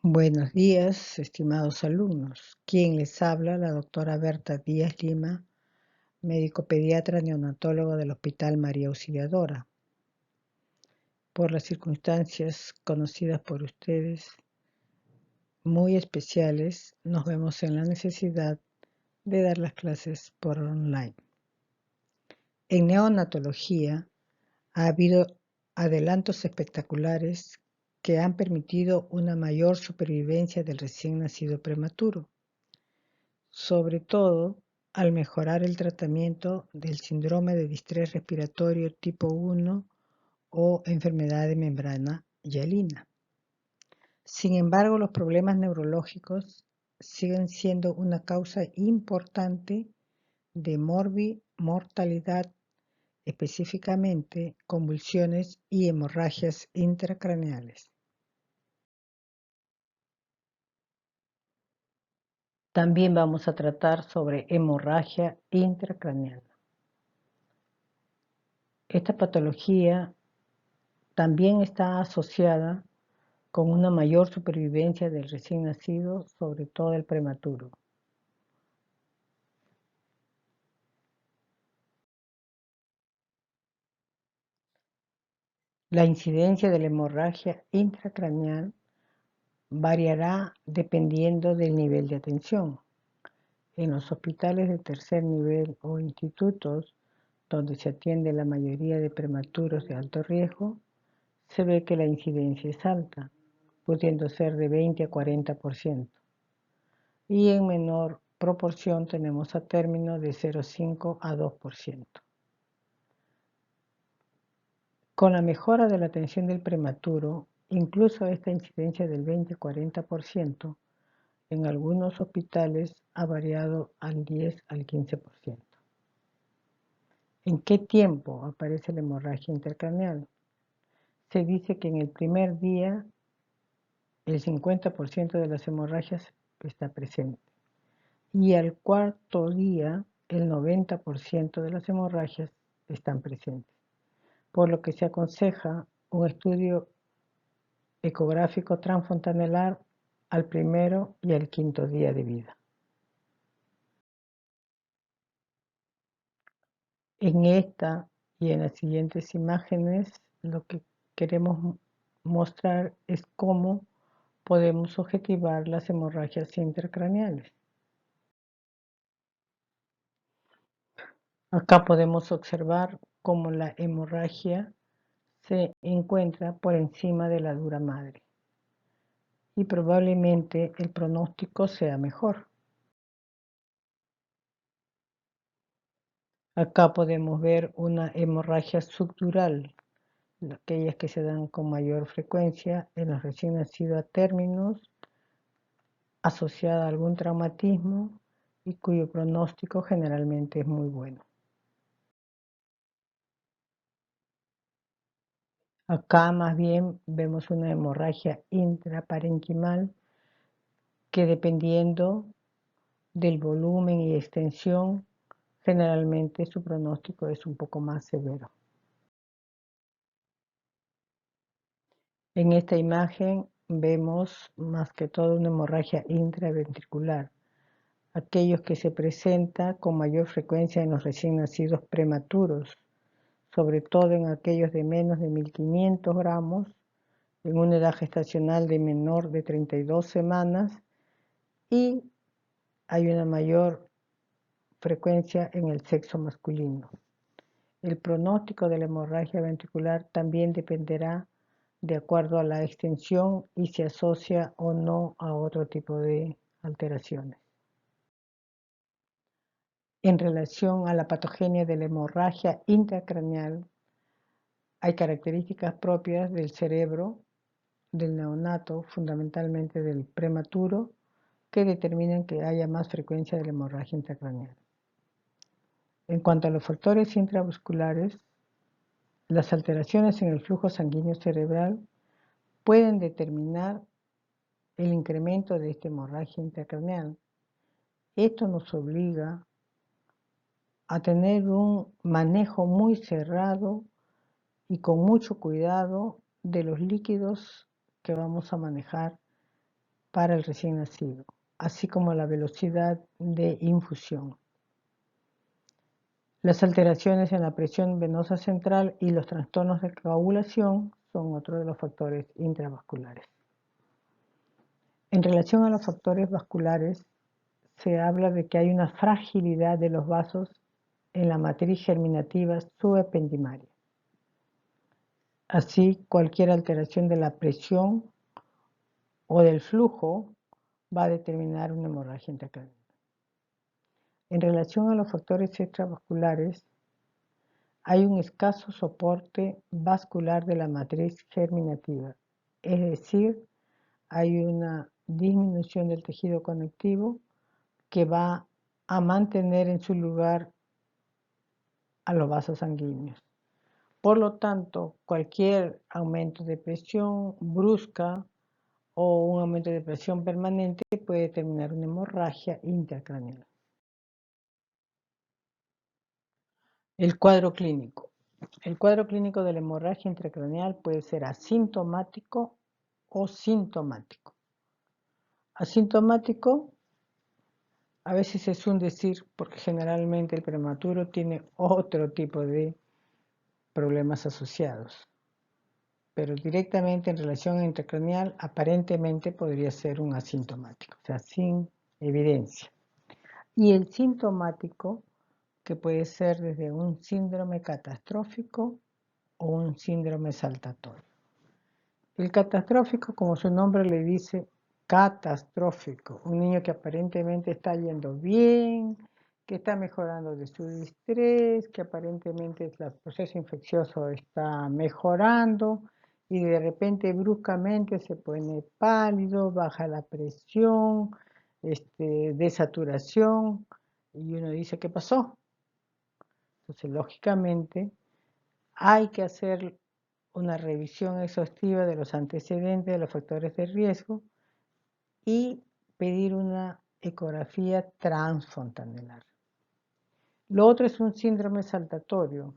Buenos días, estimados alumnos. Quien les habla, la doctora Berta Díaz Lima, médico pediatra neonatólogo del Hospital María Auxiliadora. Por las circunstancias conocidas por ustedes, muy especiales, nos vemos en la necesidad de dar las clases por online. En neonatología ha habido adelantos espectaculares que han permitido una mayor supervivencia del recién nacido prematuro, sobre todo al mejorar el tratamiento del síndrome de distrés respiratorio tipo 1 o enfermedad de membrana hialina. Sin embargo, los problemas neurológicos siguen siendo una causa importante de mortalidad, específicamente convulsiones y hemorragias intracraneales. También vamos a tratar sobre hemorragia intracraneal. Esta patología también está asociada con una mayor supervivencia del recién nacido, sobre todo el prematuro. La incidencia de la hemorragia intracraneal variará dependiendo del nivel de atención. En los hospitales de tercer nivel o institutos donde se atiende la mayoría de prematuros de alto riesgo, se ve que la incidencia es alta, pudiendo ser de 20 a 40%. Y en menor proporción tenemos a término de 0,5 a 2%. Con la mejora de la atención del prematuro, incluso esta incidencia del 20-40% en algunos hospitales ha variado al 10 al 15%. ¿En qué tiempo aparece la hemorragia intracraneal? Se dice que en el primer día el 50% de las hemorragias está presente y al cuarto día el 90% de las hemorragias están presentes, por lo que se aconseja un estudio ecográfico transfontanelar al primero y al quinto día de vida. En esta y en las siguientes imágenes lo que queremos mostrar es cómo podemos objetivar las hemorragias intracraneales. Acá podemos observar cómo la hemorragia se encuentra por encima de la dura madre y probablemente el pronóstico sea mejor. Acá podemos ver una hemorragia subdural, aquellas que se dan con mayor frecuencia en los recién nacidos a términos, asociada a algún traumatismo y cuyo pronóstico generalmente es muy bueno. Acá más bien vemos una hemorragia intraparenquimal que dependiendo del volumen y extensión, generalmente su pronóstico es un poco más severo. En esta imagen vemos más que todo una hemorragia intraventricular, aquellos que se presenta con mayor frecuencia en los recién nacidos prematuros, sobre todo en aquellos de menos de 1500 gramos, en una edad gestacional de menor de 32 semanas y hay una mayor frecuencia en el sexo masculino. El pronóstico de la hemorragia ventricular también dependerá de acuerdo a la extensión y se asocia o no a otro tipo de alteraciones. En relación a la patogenia de la hemorragia intracraneal, hay características propias del cerebro, del neonato, fundamentalmente del prematuro, que determinan que haya más frecuencia de la hemorragia intracraneal. En cuanto a los factores intravasculares, las alteraciones en el flujo sanguíneo cerebral pueden determinar el incremento de esta hemorragia intracraneal. Esto nos obliga a tener un manejo muy cerrado y con mucho cuidado de los líquidos que vamos a manejar para el recién nacido, así como la velocidad de infusión. Las alteraciones en la presión venosa central y los trastornos de coagulación son otro de los factores intravasculares. En relación a los factores vasculares, se habla de que hay una fragilidad de los vasos en la matriz germinativa subependimaria. Así, cualquier alteración de la presión o del flujo va a determinar una hemorragia intracraneal. En relación a los factores extravasculares, hay un escaso soporte vascular de la matriz germinativa, es decir, hay una disminución del tejido conectivo que va a mantener en su lugar a los vasos sanguíneos. Por lo tanto, cualquier aumento de presión brusca o un aumento de presión permanente puede determinar una hemorragia intracraneal. El cuadro clínico. El cuadro clínico de la hemorragia intracraneal puede ser asintomático o sintomático. Asintomático a veces es un decir porque generalmente el prematuro tiene otro tipo de problemas asociados, pero directamente en relación a intracraneal aparentemente podría ser un asintomático, o sea, sin evidencia. Y el sintomático, que puede ser desde un síndrome catastrófico o un síndrome saltatorio. El catastrófico, como su nombre le dice, catastrófico, un niño que aparentemente está yendo bien, que está mejorando de su estrés, que aparentemente el proceso infeccioso está mejorando y de repente bruscamente se pone pálido, baja la presión, desaturación y uno dice, ¿qué pasó? Entonces, lógicamente, hay que hacer una revisión exhaustiva de los antecedentes de los factores de riesgo y pedir una ecografía transfontanelar. Lo otro es un síndrome saltatorio,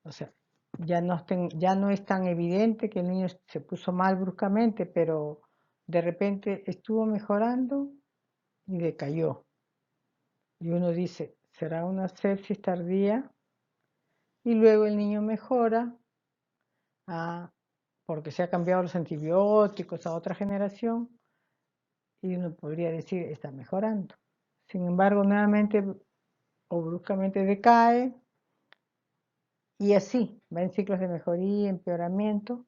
o sea, ya no es tan evidente que el niño se puso mal bruscamente, pero de repente estuvo mejorando y decayó. Y uno dice, ¿será una sepsis tardía? Y luego el niño mejora porque se ha cambiado los antibióticos a otra generación y uno podría decir está mejorando. Sin embargo, nuevamente o bruscamente decae y así va en ciclos de mejoría, empeoramiento.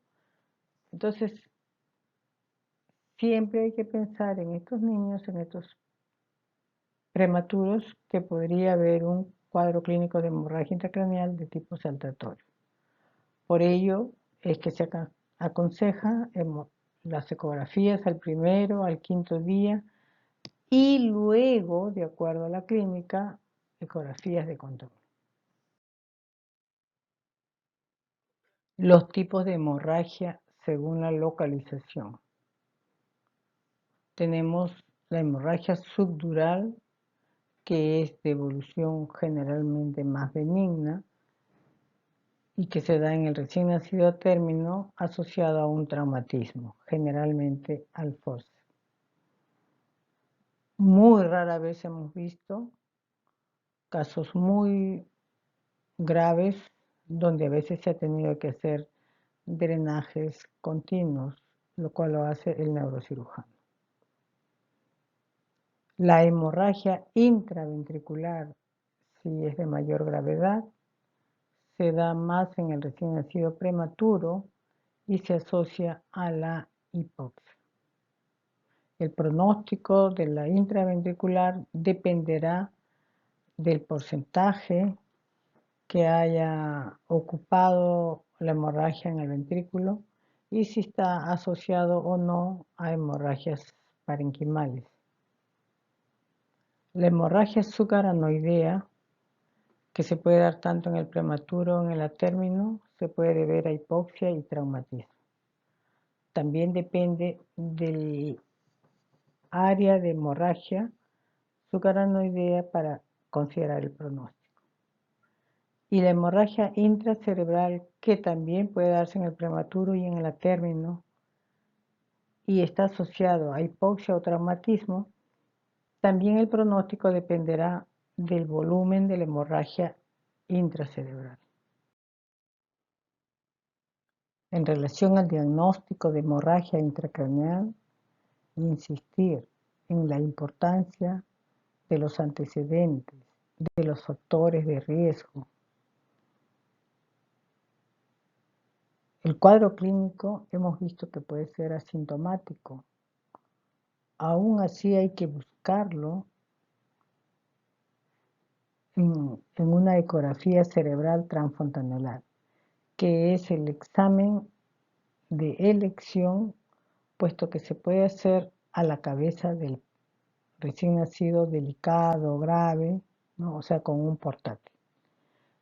Entonces, siempre hay que pensar en estos niños, en estos prematuros, que podría haber un cuadro clínico de hemorragia intracraneal de tipo saltatorio. Por ello es que se aconseja las ecografías al primero, al quinto día y luego, de acuerdo a la clínica, ecografías de control. Los tipos de hemorragia según la localización. Tenemos la hemorragia subdural, que es de evolución generalmente más benigna y que se da en el recién nacido a término asociado a un traumatismo, generalmente al forceps. Muy rara vez hemos visto casos muy graves donde a veces se ha tenido que hacer drenajes continuos, lo cual lo hace el neurocirujano. La hemorragia intraventricular, si es de mayor gravedad, se da más en el recién nacido prematuro y se asocia a la hipoxia. El pronóstico de la intraventricular dependerá del porcentaje que haya ocupado la hemorragia en el ventrículo y si está asociado o no a hemorragias parenquimales. La hemorragia sucaranoidea, que se puede dar tanto en el prematuro como en el término, se puede deber a hipoxia y traumatismo. También depende del área de hemorragia sucaranoidea para considerar el pronóstico. Y la hemorragia intracerebral, que también puede darse en el prematuro y en el término, y está asociado a hipoxia o traumatismo, también el pronóstico dependerá del volumen de la hemorragia intracerebral. En relación al diagnóstico de hemorragia intracraneal, insistir en la importancia de los antecedentes, de los factores de riesgo. El cuadro clínico hemos visto que puede ser asintomático. Aún así hay que buscarlo en una ecografía cerebral transfontanelar, que es el examen de elección, puesto que se puede hacer a la cabeza del recién nacido delicado, grave, ¿no? O sea, con un portátil.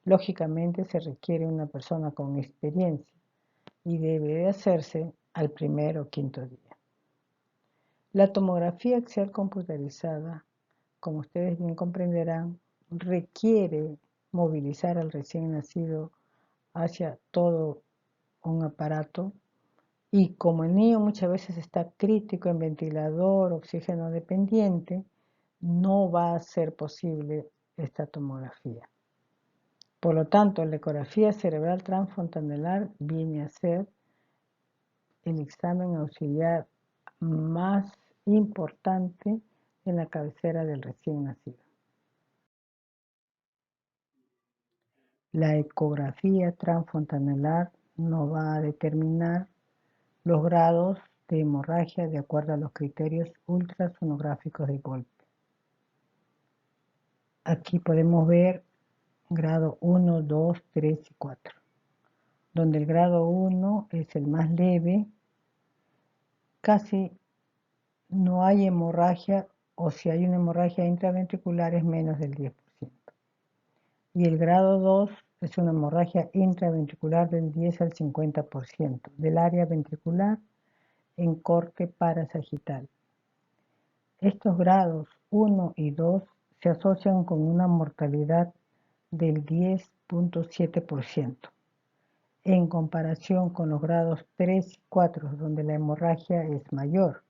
Lógicamente se requiere una persona con experiencia y debe de hacerse al primer o quinto día. La tomografía axial computarizada, como ustedes bien comprenderán, requiere movilizar al recién nacido hacia todo un aparato y como el niño muchas veces está crítico en ventilador, oxígeno dependiente, no va a ser posible esta tomografía. Por lo tanto, la ecografía cerebral transfontanelar viene a ser el examen auxiliar más importante en la cabecera del recién nacido. La ecografía transfontanelar no va a determinar los grados de hemorragia de acuerdo a los criterios ultrasonográficos de golpe. Aquí podemos ver grado 1, 2, 3 y 4, donde el grado 1 es el más leve, casi no hay hemorragia o si hay una hemorragia intraventricular es menos del 10%. Y el grado 2 es una hemorragia intraventricular del 10 al 50% del área ventricular en corte parasagital. Estos grados 1 y 2 se asocian con una mortalidad del 10.7%, en comparación con los grados 3 y 4, donde la hemorragia es mayor.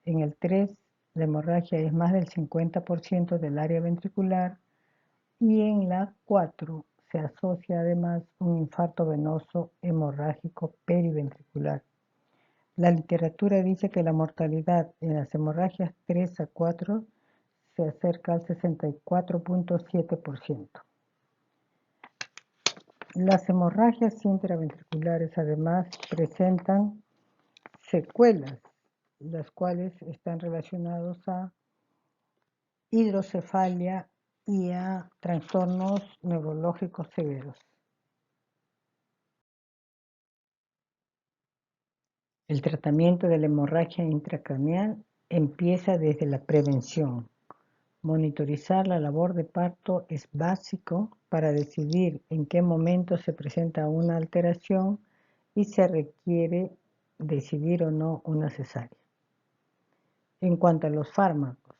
En el 3, la hemorragia es más del 50% del área ventricular y en la 4 se asocia además un infarto venoso hemorrágico periventricular. La literatura dice que la mortalidad en las hemorragias 3 a 4 se acerca al 64.7%. Las hemorragias intraventriculares además presentan secuelas, las cuales están relacionadas a hidrocefalia y a trastornos neurológicos severos. El tratamiento de la hemorragia intracraneal empieza desde la prevención. Monitorizar la labor de parto es básico para decidir en qué momento se presenta una alteración y se requiere decidir o no una cesárea. En cuanto a los fármacos,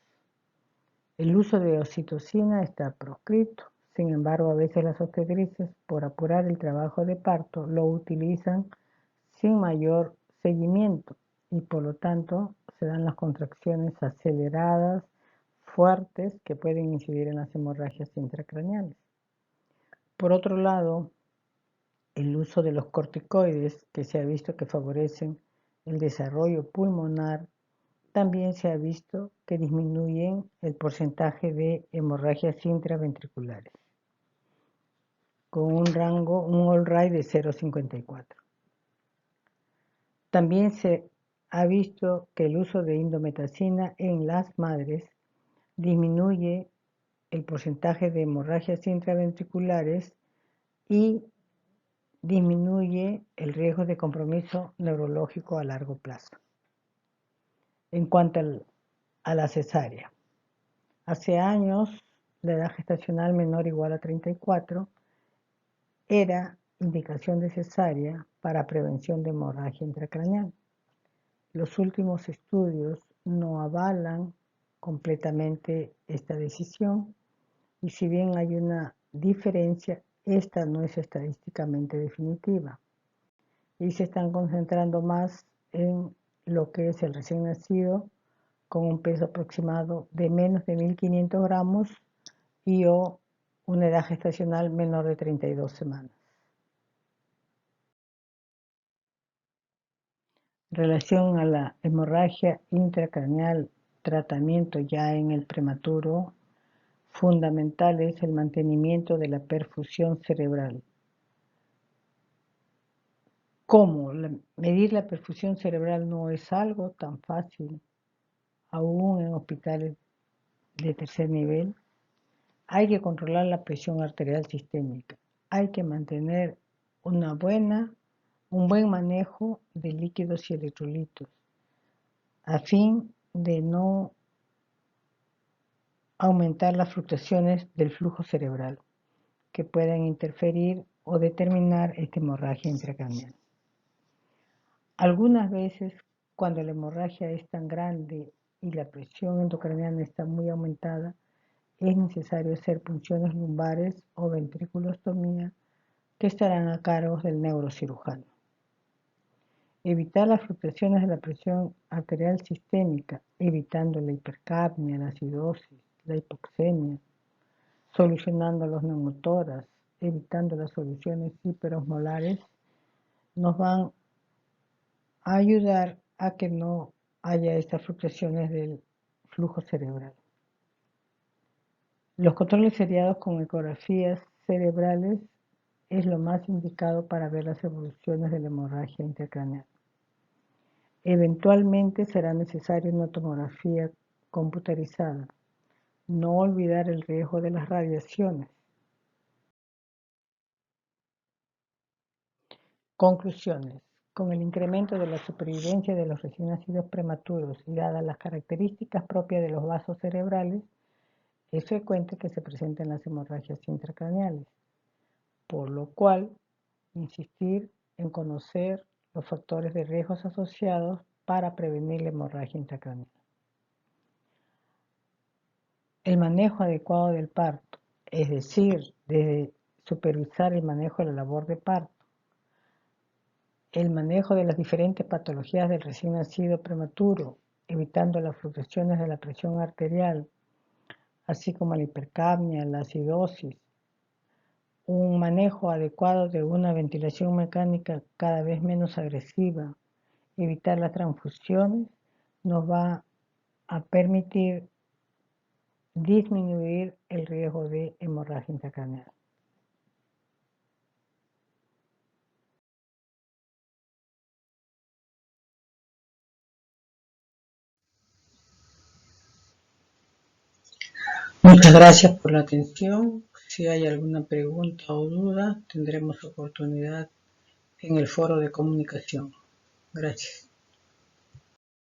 el uso de oxitocina está proscrito. Sin embargo, a veces las obstetrices, por apurar el trabajo de parto, lo utilizan sin mayor seguimiento y por lo tanto se dan las contracciones aceleradas, fuertes, que pueden incidir en las hemorragias intracraneales. Por otro lado, el uso de los corticoides, que se ha visto que favorecen el desarrollo pulmonar, también se ha visto que disminuyen el porcentaje de hemorragias intraventriculares, con un rango, un all-right de 0,54. También se ha visto que el uso de indometacina en las madres disminuye el porcentaje de hemorragias intraventriculares y disminuye el riesgo de compromiso neurológico a largo plazo. En cuanto a la cesárea, hace años la edad gestacional menor o igual a 34 era indicación de cesárea para prevención de hemorragia intracraneal. Los últimos estudios no avalan completamente esta decisión y si bien hay una diferencia, esta no es estadísticamente definitiva y se están concentrando más en lo que es el recién nacido con un peso aproximado de menos de 1.500 gramos y o una edad gestacional menor de 32 semanas. En relación a la hemorragia intracraneal, tratamiento ya en el prematuro, fundamental es el mantenimiento de la perfusión cerebral. ¿Cómo? Medir la perfusión cerebral no es algo tan fácil, aún en hospitales de tercer nivel. Hay que controlar la presión arterial sistémica. Hay que mantener un buen manejo de líquidos y electrolitos, a fin de no aumentar las fluctuaciones del flujo cerebral, que puedan interferir o determinar esta hemorragia intracraneal. Algunas veces, cuando la hemorragia es tan grande y la presión endocraniana está muy aumentada, es necesario hacer punciones lumbares o ventriculostomía que estarán a cargo del neurocirujano. Evitar las fluctuaciones de la presión arterial sistémica, evitando la hipercapnia, la acidosis, la hipoxemia, solucionando los neumotoras, evitando las soluciones hiperosmolares, nos van a ayudar a que no haya estas fluctuaciones del flujo cerebral. Los controles seriados con ecografías cerebrales es lo más indicado para ver las evoluciones de la hemorragia intracraneal. Eventualmente será necesaria una tomografía computarizada. No olvidar el riesgo de las radiaciones. Conclusiones. Con el incremento de la supervivencia de los recién nacidos prematuros y dadas las características propias de los vasos cerebrales, es frecuente que se presenten las hemorragias intracraneales, por lo cual insistir en conocer los factores de riesgos asociados para prevenir la hemorragia intracraneal. El manejo adecuado del parto, es decir, desde supervisar el manejo de la labor de parto, el manejo de las diferentes patologías del recién nacido prematuro, evitando las fluctuaciones de la presión arterial, así como la hipercapnia, la acidosis, un manejo adecuado de una ventilación mecánica cada vez menos agresiva, evitar las transfusiones, nos va a permitir disminuir el riesgo de hemorragia intracraneal. Muchas gracias por la atención. Si hay alguna pregunta o duda, tendremos oportunidad en el foro de comunicación. Gracias.